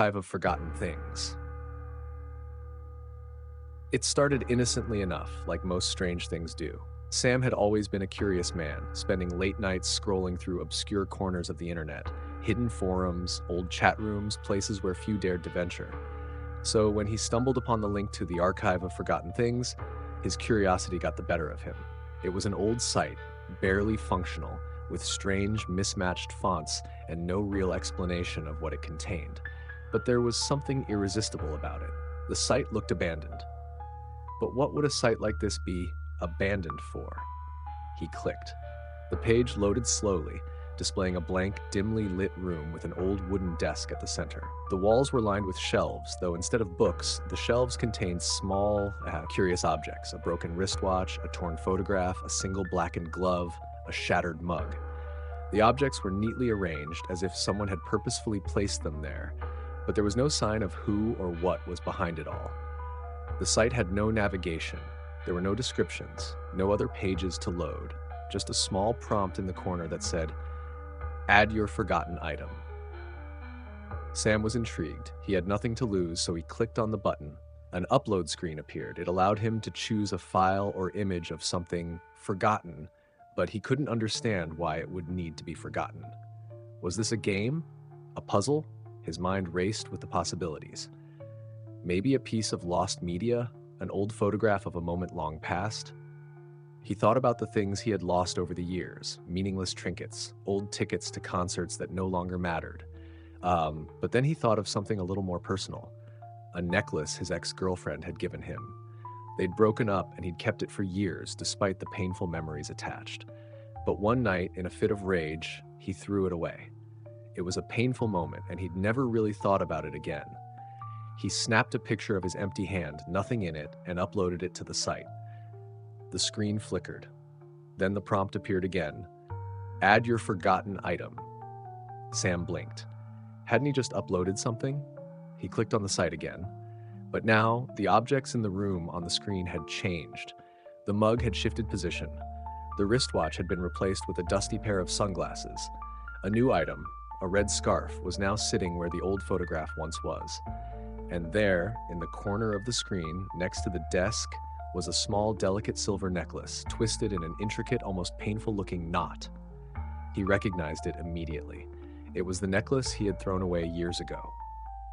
Archive of Forgotten Things. It started innocently enough, like most strange things do. Sam had always been a curious man, spending late nights scrolling through obscure corners of the internet, hidden forums, old chat rooms, places where few dared to venture. So when he stumbled upon the link to the Archive of Forgotten Things, his curiosity got the better of him. It was an old site, barely functional, with strange, mismatched fonts and no real explanation of what it contained. But there was something irresistible about it. The site looked abandoned. But what would a site like this be abandoned for? He clicked. The page loaded slowly, displaying a blank, dimly lit room with an old wooden desk at the center. The walls were lined with shelves, though instead of books, the shelves contained small, curious objects: a broken wristwatch, a torn photograph, a single blackened glove, a shattered mug. The objects were neatly arranged as if someone had purposefully placed them there, but there was no sign of who or what was behind it all. The site had no navigation. There were no descriptions, no other pages to load, just a small prompt in the corner that said, "Add your forgotten item." Sam was intrigued. He had nothing to lose, so he clicked on the button. An upload screen appeared. It allowed him to choose a file or image of something forgotten, but he couldn't understand why it would need to be forgotten. Was this a game? A puzzle? His mind raced with the possibilities. Maybe a piece of lost media, an old photograph of a moment long past. He thought about the things he had lost over the years, meaningless trinkets, old tickets to concerts that no longer mattered. But then he thought of something a little more personal, a necklace his ex-girlfriend had given him. They'd broken up and he'd kept it for years, despite the painful memories attached. But one night, in a fit of rage, he threw it away. It was a painful moment, and he'd never really thought about it again. He snapped a picture of his empty hand, nothing in it, and uploaded it to the site. The screen flickered. Then the prompt appeared again. "Add your forgotten item." Sam blinked. Hadn't he just uploaded something? He clicked on the site again. But now, the objects in the room on the screen had changed. The mug had shifted position. The wristwatch had been replaced with a dusty pair of sunglasses. A new item, a red scarf, was now sitting where the old photograph once was. And there, in the corner of the screen, next to the desk, was a small, delicate silver necklace, twisted in an intricate, almost painful-looking knot. He recognized it immediately. It was the necklace he had thrown away years ago.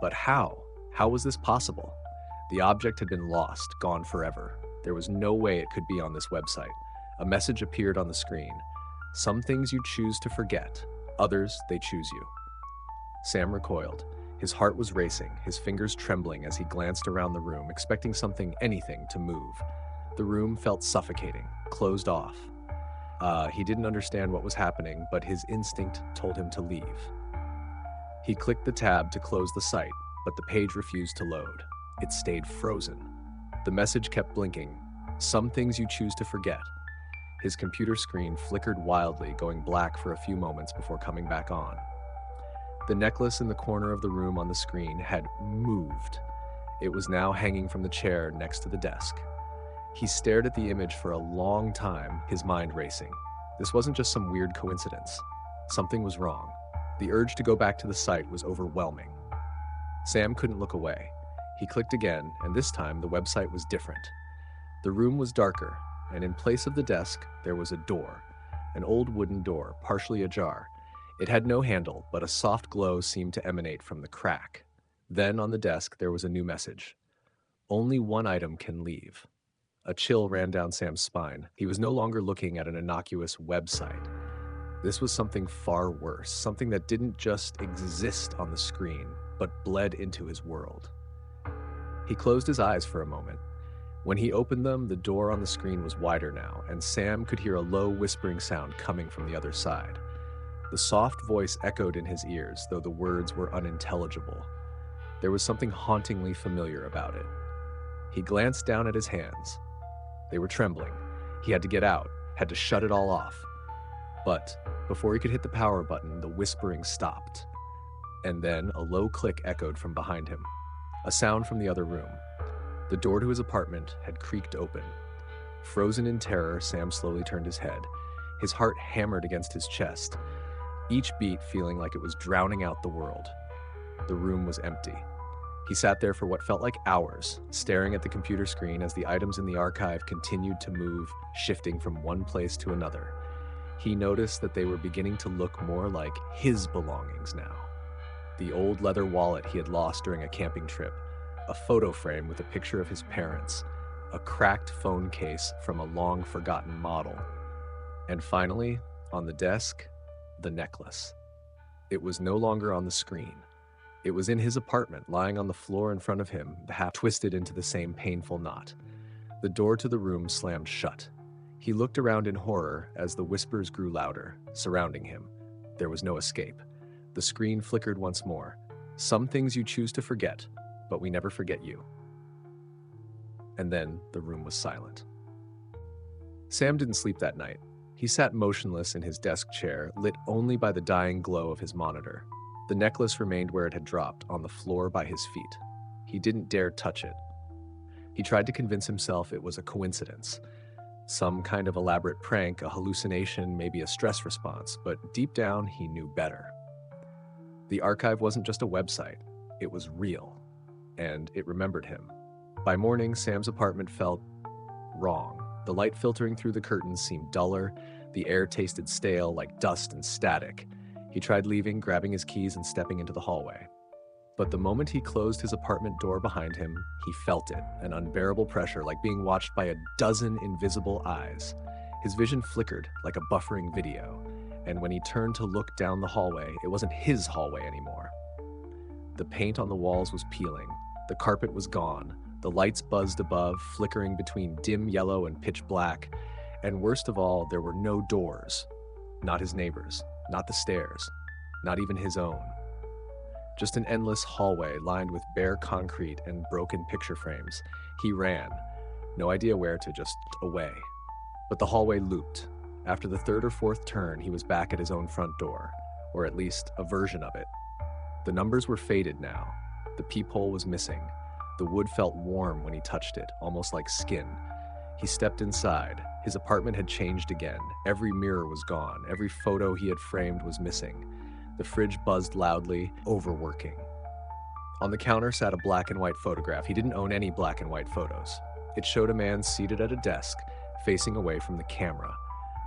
But how? How was this possible? The object had been lost, gone forever. There was no way it could be on this website. A message appeared on the screen. "Some things you choose to forget, others they choose you." Sam recoiled. His heart was racing, his fingers trembling as he glanced around the room, expecting anything to move. The room felt suffocating, closed off. He didn't understand what was happening, but his instinct told him to leave. He clicked the tab to close the site, but the page refused to load. It stayed frozen. The message kept blinking. "Some things you choose to forget." His computer screen flickered wildly, going black for a few moments before coming back on. The necklace in the corner of the room on the screen had moved. It was now hanging from the chair next to the desk. He stared at the image for a long time, his mind racing. This wasn't just some weird coincidence. Something was wrong. The urge to go back to the site was overwhelming. Sam couldn't look away. He clicked again, and this time the website was different. The room was darker, and in place of the desk, there was a door, an old wooden door, partially ajar. It had no handle, but a soft glow seemed to emanate from the crack. Then on the desk, there was a new message. "Only one item can leave." A chill ran down Sam's spine. He was no longer looking at an innocuous website. This was something far worse, something that didn't just exist on the screen, but bled into his world. He closed his eyes for a moment. When he opened them, the door on the screen was wider now, and Sam could hear a low whispering sound coming from the other side. The soft voice echoed in his ears, though the words were unintelligible. There was something hauntingly familiar about it. He glanced down at his hands. They were trembling. He had to get out, had to shut it all off. But before he could hit the power button, the whispering stopped. And then a low click echoed from behind him, a sound from the other room. The door to his apartment had creaked open. Frozen in terror, Sam slowly turned his head. His heart hammered against his chest, each beat feeling like it was drowning out the world. The room was empty. He sat there for what felt like hours, staring at the computer screen as the items in the archive continued to move, shifting from one place to another. He noticed that they were beginning to look more like his belongings now. The old leather wallet he had lost during a camping trip, a photo frame with a picture of his parents, a cracked phone case from a long-forgotten model, and finally, on the desk, the necklace. It was no longer on the screen. It was in his apartment, lying on the floor in front of him, the half twisted into the same painful knot. The door to the room slammed shut. He looked around in horror as the whispers grew louder, surrounding him. There was no escape. The screen flickered once more. Some things you choose to forget, but we never forget you. And then the room was silent. Sam didn't sleep that night. He sat motionless in his desk chair, lit only by the dying glow of his monitor. The necklace remained where it had dropped, on the floor by his feet. He didn't dare touch it. He tried to convince himself it was a coincidence. Some kind of elaborate prank, a hallucination, maybe a stress response, but deep down he knew better. The archive wasn't just a website, it was real, and it remembered him. By morning, Sam's apartment felt wrong. The light filtering through the curtains seemed duller, the air tasted stale like dust and static. He tried leaving, grabbing his keys and stepping into the hallway. But the moment he closed his apartment door behind him, he felt it, an unbearable pressure like being watched by a dozen invisible eyes. His vision flickered like a buffering video, and when he turned to look down the hallway, it wasn't his hallway anymore. The paint on the walls was peeling, the carpet was gone, the lights buzzed above, flickering between dim yellow and pitch black, and worst of all, there were no doors. Not his neighbors, not the stairs, not even his own. Just an endless hallway lined with bare concrete and broken picture frames. He ran, no idea where to, just away. But the hallway looped. After the third or fourth turn, he was back at his own front door, or at least a version of it. The numbers were faded now. The peephole was missing. The wood felt warm when he touched it, almost like skin. He stepped inside. His apartment had changed again. Every mirror was gone. Every photo he had framed was missing. The fridge buzzed loudly, overworking. On the counter sat a black and white photograph. He didn't own any black and white photos. It showed a man seated at a desk, facing away from the camera.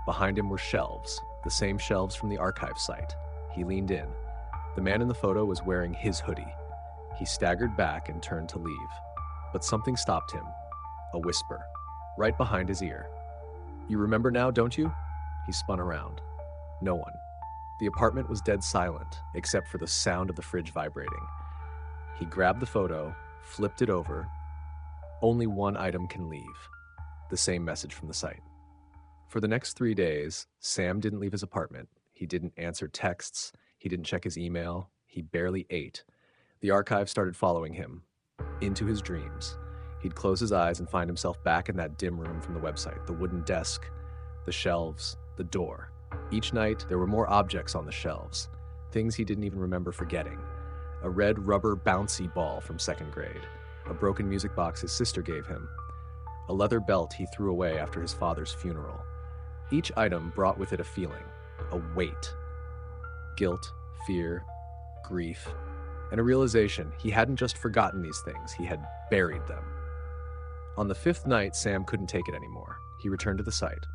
Behind him were shelves, the same shelves from the archive site. He leaned in. The man in the photo was wearing his hoodie. He staggered back and turned to leave. But something stopped him. A whisper, right behind his ear. "You remember now, don't you?" He spun around. No one. The apartment was dead silent, except for the sound of the fridge vibrating. He grabbed the photo, flipped it over. Only one item can leave. The same message from the site. For the next 3 days, Sam didn't leave his apartment. He didn't answer texts. He didn't check his email. He barely ate. The archive started following him, into his dreams. He'd close his eyes and find himself back in that dim room from the website, the wooden desk, the shelves, the door. Each night, there were more objects on the shelves, things he didn't even remember forgetting. A red rubber bouncy ball from second grade, a broken music box his sister gave him, a leather belt he threw away after his father's funeral. Each item brought with it a feeling, a weight. Guilt, fear, grief, and a realization he hadn't just forgotten these things, he had buried them. On the 5th night, Sam couldn't take it anymore. He returned to the site.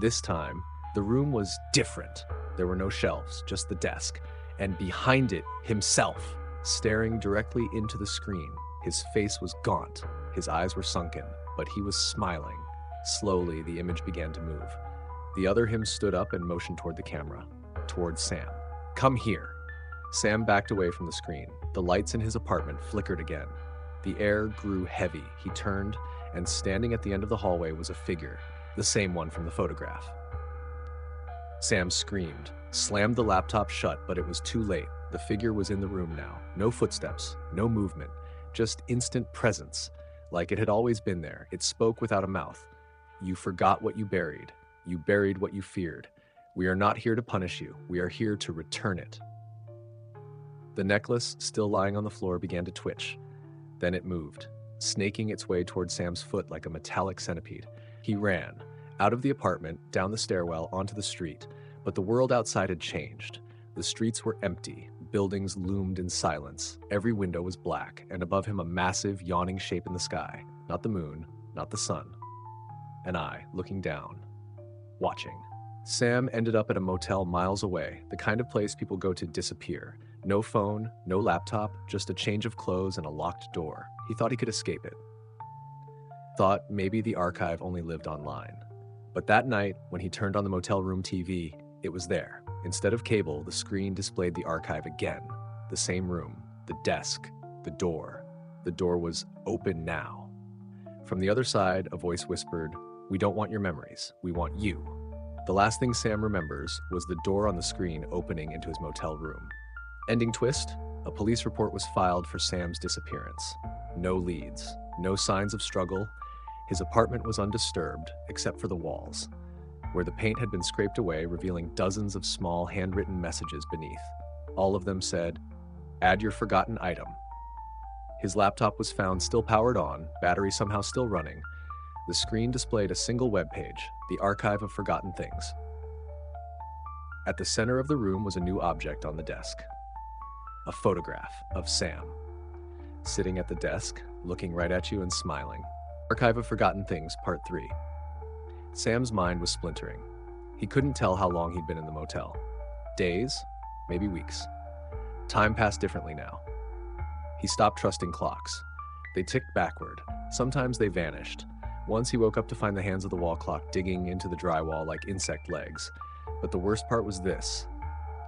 This time, the room was different. There were no shelves, just the desk, and behind it, himself, staring directly into the screen. His face was gaunt, his eyes were sunken, but he was smiling. Slowly, the image began to move. The other him stood up and motioned toward the camera, toward Sam. "Come here." Sam backed away from the screen. The lights in his apartment flickered again. The air grew heavy. He turned, and standing at the end of the hallway was a figure, the same one from the photograph. Sam screamed, slammed the laptop shut, but it was too late. The figure was in the room now. No footsteps, no movement, just instant presence, like it had always been there. It spoke without a mouth. "You forgot what you buried. You buried what you feared. We are not here to punish you. We are here to return it." The necklace, still lying on the floor, began to twitch. Then it moved, snaking its way toward Sam's foot like a metallic centipede. He ran, out of the apartment, down the stairwell, onto the street. But the world outside had changed. The streets were empty, buildings loomed in silence. Every window was black, and above him a massive, yawning shape in the sky. Not the moon, not the sun. And I, looking down, watching. Sam ended up at a motel miles away, the kind of place people go to disappear. No phone, no laptop, just a change of clothes and a locked door. He thought he could escape it. Thought maybe the archive only lived online. But that night, when he turned on the motel room TV, it was there. Instead of cable, the screen displayed the archive again. The same room, the desk, the door. The door was open now. From the other side, a voice whispered, "We don't want your memories, we want you." The last thing Sam remembers was the door on the screen opening into his motel room. Ending twist, a police report was filed for Sam's disappearance. No leads, no signs of struggle. His apartment was undisturbed, except for the walls, where the paint had been scraped away, revealing dozens of small handwritten messages beneath. All of them said, "Add your forgotten item." His laptop was found still powered on, battery somehow still running. The screen displayed a single web page, the Archive of Forgotten Things. At the center of the room was a new object on the desk. A photograph of Sam, sitting at the desk, looking right at you and smiling. Archive of Forgotten Things, Part 3. Sam's mind was splintering. He couldn't tell how long he'd been in the motel. Days, maybe weeks. Time passed differently now. He stopped trusting clocks. They ticked backward. Sometimes they vanished. Once he woke up to find the hands of the wall clock digging into the drywall like insect legs. But the worst part was this.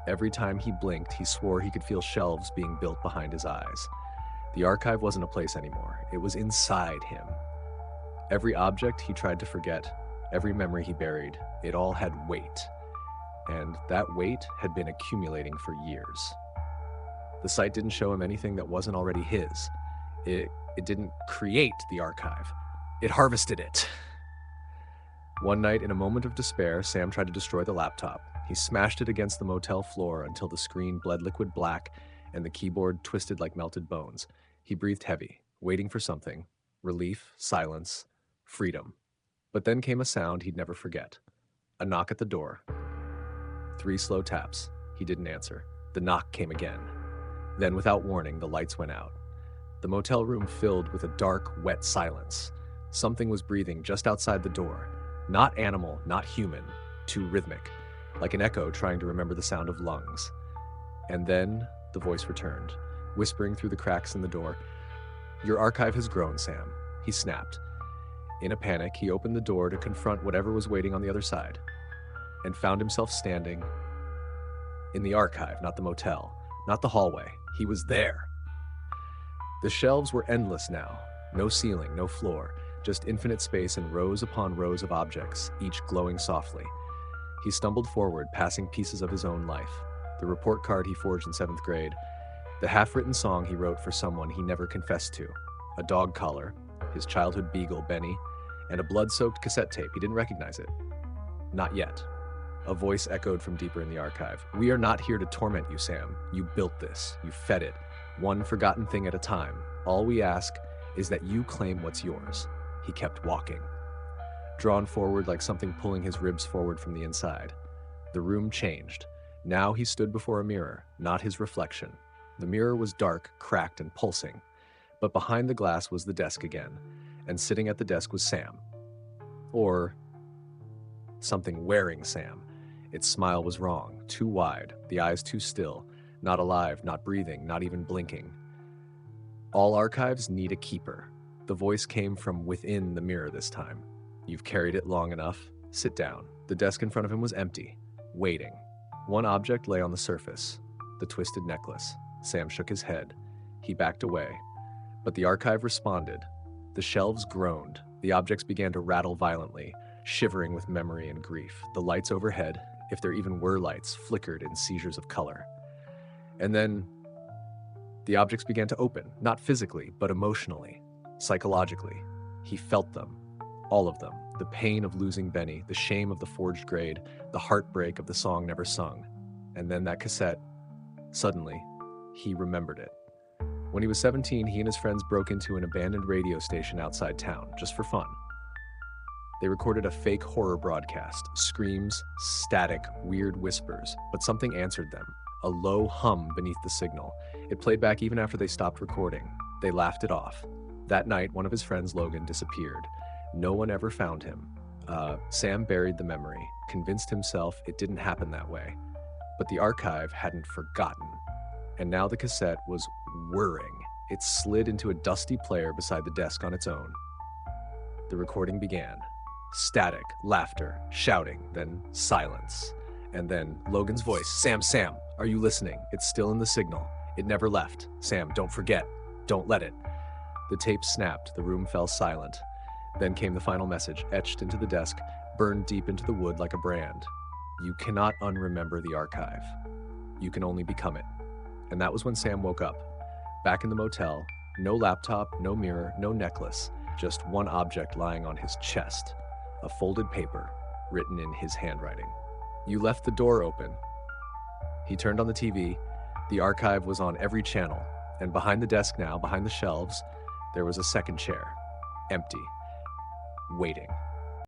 Every time he blinked, he swore he could feel shelves being built behind his eyes. The archive wasn't a place anymore. It was inside him. Every object he tried to forget, every memory he buried, it all had weight. And that weight had been accumulating for years. The site didn't show him anything that wasn't already his. It didn't create the archive. It harvested it. One night, in a moment of despair, Sam tried to destroy the laptop. He smashed it against the motel floor until the screen bled liquid black and the keyboard twisted like melted bones. He breathed heavy, waiting for something. Relief, silence, freedom. But then came a sound he'd never forget. A knock at the door. 3 slow taps. He didn't answer. The knock came again. Then, without warning, the lights went out. The motel room filled with a dark, wet silence. Something was breathing just outside the door. Not animal, not human, too rhythmic, like an echo trying to remember the sound of lungs. And then the voice returned, whispering through the cracks in the door. "Your archive has grown, Sam," he snapped. In a panic, he opened the door to confront whatever was waiting on the other side, and found himself standing in the archive, not the motel, not the hallway. He was there. The shelves were endless now. No ceiling, no floor, just infinite space and rows upon rows of objects, each glowing softly. He stumbled forward, passing pieces of his own life. The report card he forged in 7th grade, the half-written song he wrote for someone he never confessed to, a dog collar, his childhood beagle, Benny, and a blood-soaked cassette tape. He didn't recognize it. Not yet. A voice echoed from deeper in the archive. "We are not here to torment you, Sam. You built this. You fed it. One forgotten thing at a time. All we ask is that you claim what's yours." He kept walking, drawn forward like something pulling his ribs forward from the inside. The room changed. Now he stood before a mirror, not his reflection. The mirror was dark, cracked, and pulsing. But behind the glass was the desk again, and sitting at the desk was Sam. Or something wearing Sam. Its smile was wrong, too wide, the eyes too still, not alive, not breathing, not even blinking. All archives need a keeper. The voice came from within the mirror this time. "You've carried it long enough. Sit down." The desk in front of him was empty, waiting. One object lay on the surface, the twisted necklace. Sam shook his head. He backed away. But the archive responded. The shelves groaned. The objects began to rattle violently, shivering with memory and grief. The lights overhead, if there even were lights, flickered in seizures of color. And then the objects began to open, not physically, but emotionally, psychologically. He felt them, all of them. The pain of losing Benny, the shame of the forged grade, the heartbreak of the song never sung. And then that cassette, suddenly, he remembered it. When he was 17, he and his friends broke into an abandoned radio station outside town, just for fun. They recorded a fake horror broadcast, screams, static, weird whispers, but something answered them. a low hum beneath the signal. It played back even after they stopped recording. They laughed it off. That night, one of his friends, Logan, disappeared. No one ever found him. Sam buried the memory, convinced himself it didn't happen that way. But the archive hadn't forgotten. And now the cassette was whirring. It slid into a dusty player beside the desk on its own. The recording began. Static, laughter, shouting, then silence. And then Logan's voice, Sam, are you listening? It's still in the signal. It never left. Sam, don't forget. Don't let it. The tape snapped. The room fell silent. Then came the final message, etched into the desk, burned deep into the wood like a brand. You cannot unremember the archive. You can only become it. And that was when Sam woke up. Back in the motel, no laptop, no mirror, no necklace, just one object lying on his chest, a folded paper written in his handwriting. You left the door open. He turned on the TV. The archive was on every channel, and behind the desk now, behind the shelves, there was a second chair, empty, waiting.